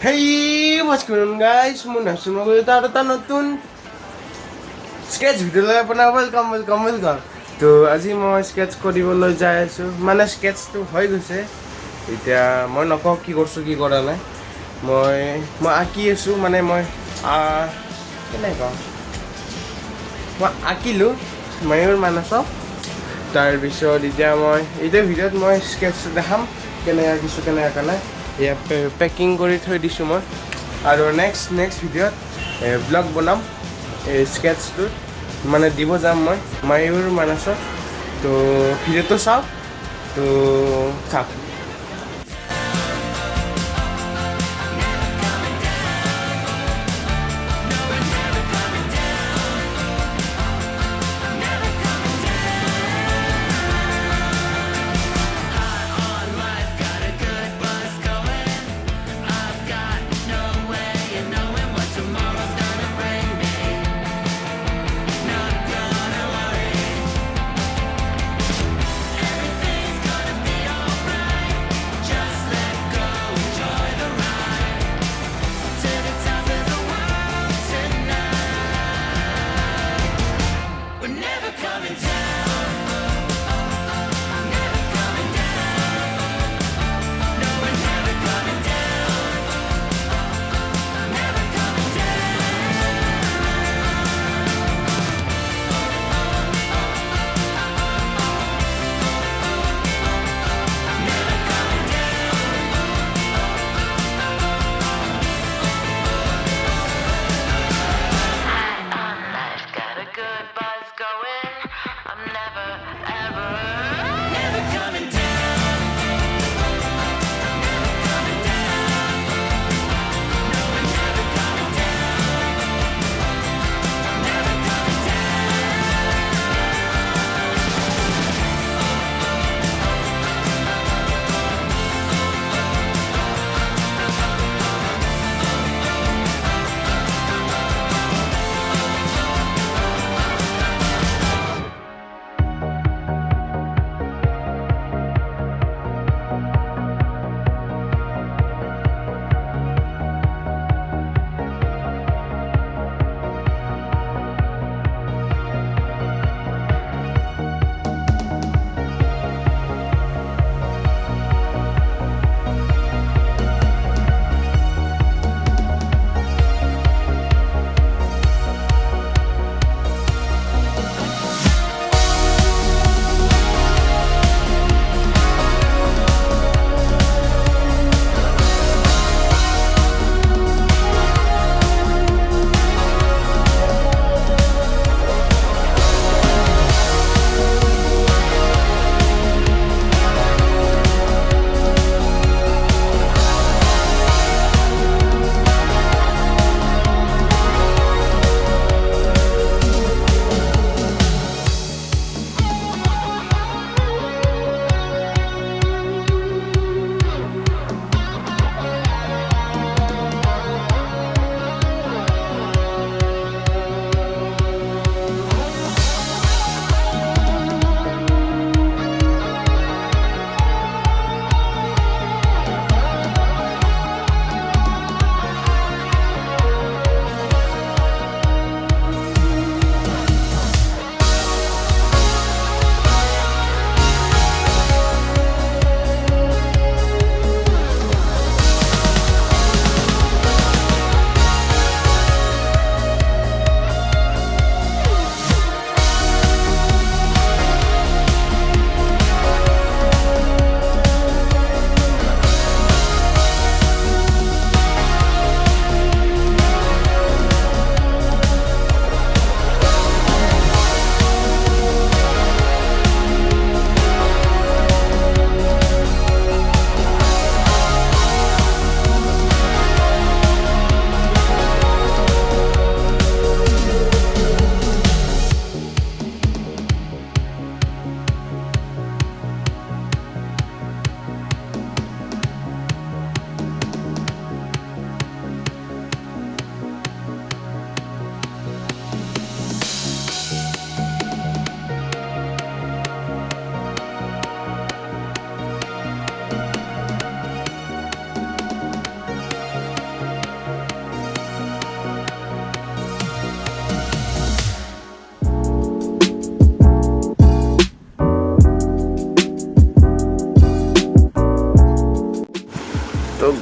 Hey, what's going on guys? Muna sumagot tayo notun sketch video লৈ আপোনাৰ welcome তো আজি মই sketch কৰিবলৈ যাই আছো মানে sketch টো হৈ গৈছে এতিয়া মই নকওঁ কি কৰিছো কি কৰা নাই মই আঁকি আছো মানে মই কেনেকৈ মই আঁকিলো ময়ূৰ মানসক তাৰপিছত এতিয়া মই এইটো ভিডিঅ'ত মই sketch দেখাম কেনেকৈ আঁকিছো কেনেকৈ আঁকা নাই এয়া পেকিং কৰি থৈ দিছোঁ মই আৰু নেক্সট ভিডিঅ'ত ব্লগ বনাম এই স্কেটচটো মানে দিব যাম মই ময়ূৰ মানসত তো ভিডিঅ'টো চাওক তো চাওক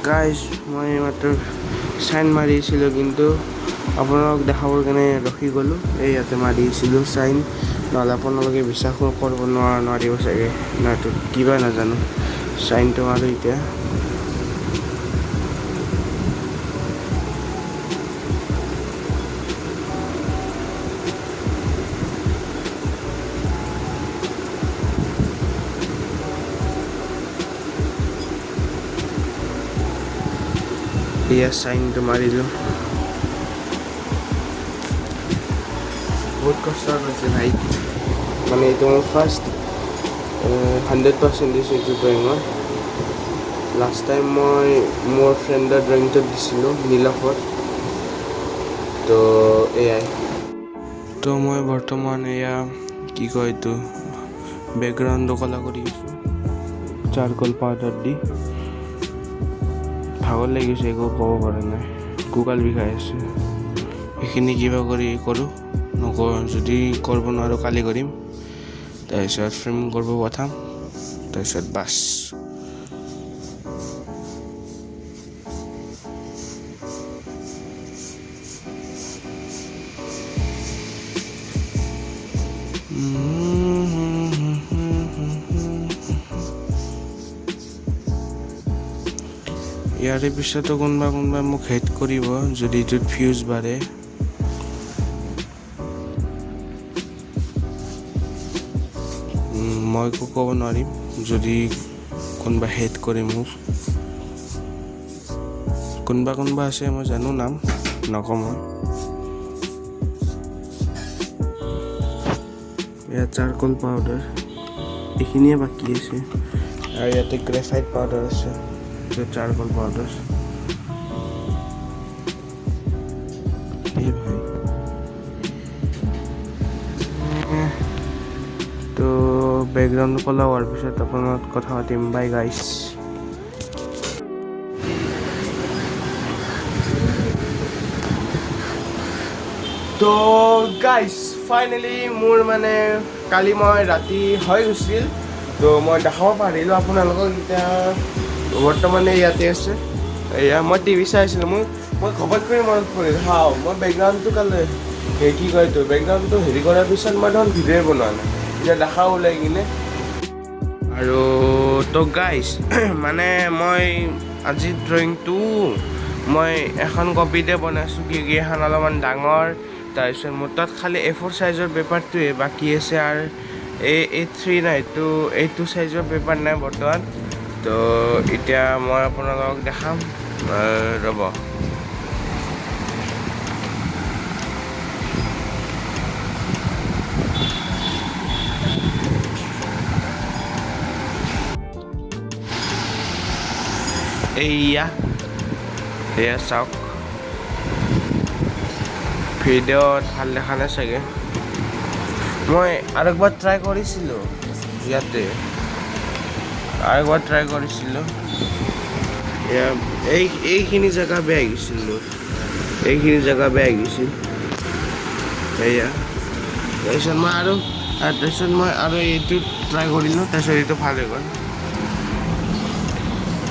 গাইজ মই মাত্ৰ চাইন মাৰিছিলোঁ কিন্তু আপোনালোকক দেখাবৰ কাৰণে ৰখি গ'লোঁ এই ইয়াতে মাৰিছিলোঁ চাইন নহ'লে আপোনালোকে বিশ্বাস কৰিব নোৱাৰিব চাগে নাইতো কিবা নাজানো চাইনটো মাৰো এতিয়া এয়া চাইনটো মাৰিলোঁ বহুত কষ্ট হৈছে ভাই মানে এইটো মোৰ ফাৰ্ষ্ট 100% দিছোঁ এইটো ড্ৰয়িঙত লাষ্ট টাইম মই মোৰ ফ্ৰেণ্ডৰ ড্ৰয়িংটোত দিছিলোঁ নীলফত তো এয়াই তো মই বৰ্তমান এয়া কি কয় এইটো বেকগ্ৰাউণ্ডটো কলা কৰি আছোঁ চাৰকল পাউডাৰ দি ভাগৰ লাগিছে একো ক'ব পৰা নাই কঁকাল বিষাই আছে এইখিনি কিবা কৰি কৰোঁ যদি কৰিব নোৱাৰোঁ কালি কৰিম তাৰপিছত ফ্ৰেম কৰিব পঠাম তাৰপিছত বাছ ইয়াৰে পিছতো কোনোবা মোক হেট কৰিব যদি এইটোত ভিউজ বাঢ়ে মই একো ক'ব নোৱাৰিম যদি কোনোবা হেট কৰে মোক কোনোবা আছে মই জানো নাম নকওঁ মই ইয়াত চাৰকল পাউডাৰ এইখিনিয়ে বাকী আছে আৰু ইয়াতে গ্ৰেফাইট পাউডাৰ আছে চাৰকল পাউডাৰ তো বেকগ্ৰাউণ্ড কলা হোৱাৰ পিছত আপোনাৰ কথা পাতিম বাই গাইছ তো গাইছ ফাইনেলি মোৰ মানে কালি মই ৰাতি হৈ গৈছিল তো মই দেখাব পাৰিলোঁ আপোনালোকক এতিয়া বৰ্তমানে ইয়াতে আছে এয়া মই টিভি চাই আছিলোঁ মই ঘপক কৰি মনত পৰিল মই বেকগ্ৰাউণ্ডটো কালে কি কয় এইটো বেকগ্ৰাউণ্ডটো হেৰি কৰাৰ পিছত মই দেখোন ভিডিঅ'ই বনোৱা নাই এতিয়া দেখাও ওলাই কিনে আৰু তো গাইছ মানে মই আজি ড্ৰয়িংটো মই এখন কপিতে বনাইছোঁ কি এখন অলপমান ডাঙৰ তাৰপিছত মোৰ তাত খালি A4 চাইজৰ পেপাৰটোৱে বাকী আছে আৰু A3 নাই A2 চাইজৰ পেপাৰ নাই বৰ্তমান তো এতিয়া মই আপোনালোকক দেখাম ৰ'ব এয়া চাওক ভিডিঅ'ত ভাল দেখা নাই চাগে মই আৰু একবাৰ ট্ৰাই কৰিছিলোঁ ইয়াতে আৰু একবাৰ ট্ৰাই কৰিছিলোঁ এইখিনি জেগা বেয়া গৈছিল এইখিনি জেগা বেয়া গৈছিল এয়া তাৰপিছত মই আৰু এইটো ট্ৰাই কৰিলোঁ তাৰপিছত এইটো ভাল হৈ গ'ল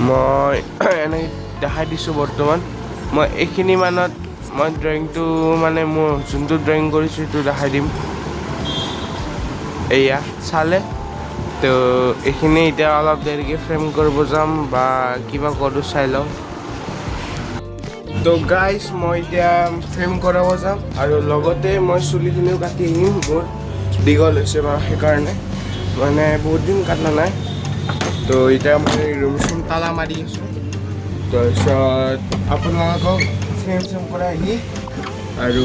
মই এনেকৈ দেখাই দিছোঁ বৰ্তমান মই এইখিনি মানত মই ড্ৰয়িংটো মানে মোৰ যোনটো ড্ৰয়িং কৰিছোঁ সেইটো দেখাই দিম এয়া চালে তো এইখিনি এতিয়া অলপ দেৰিকৈ ফ্ৰেম কৰিব যাম বা কিবা কৰোঁ চাই লওঁ তো গাইজ মই এতিয়া ফ্ৰেম কৰাব যাম আৰু লগতে মই চুলিখিনিও কাটি আহিম বহুত দীঘল হৈছে বাৰু সেইকাৰণে মানে বহুত দিন কটা নাই তো এতিয়া মই ৰুম তালা মাৰি আছোঁ তাৰপিছত আপোনালোকক ফ্ৰেম কৰাই আহি আৰু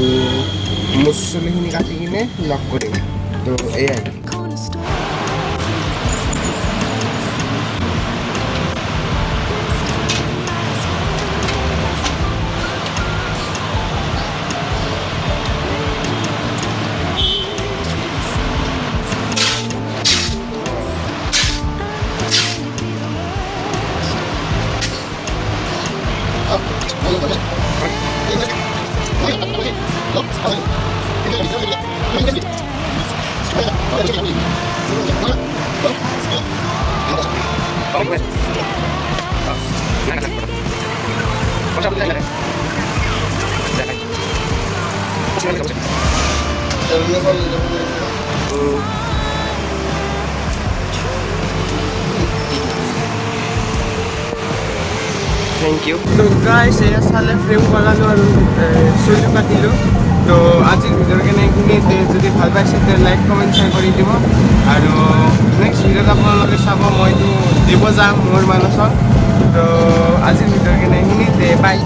মোৰ চুলিখিনি কাটি কিনে লগ কৰিম তো এয়াই Thank you. So guys, saya salah frame wala lo aru sulu katilo. তো আজিৰ ভিডিঅ'ৰ কাৰণে এইখিনিতে যদি ভাল পাইছে তে লাইক কমেণ্ট শ্বেয়াৰ কৰি দিব আৰু নেক্সট ভিডিঅ'ত আপোনালোকে চাব মইতো দিব যাম মোৰ মানুহক তো আজিৰ ভিডিঅ'ৰ কাৰণে এইখিনিতে বাই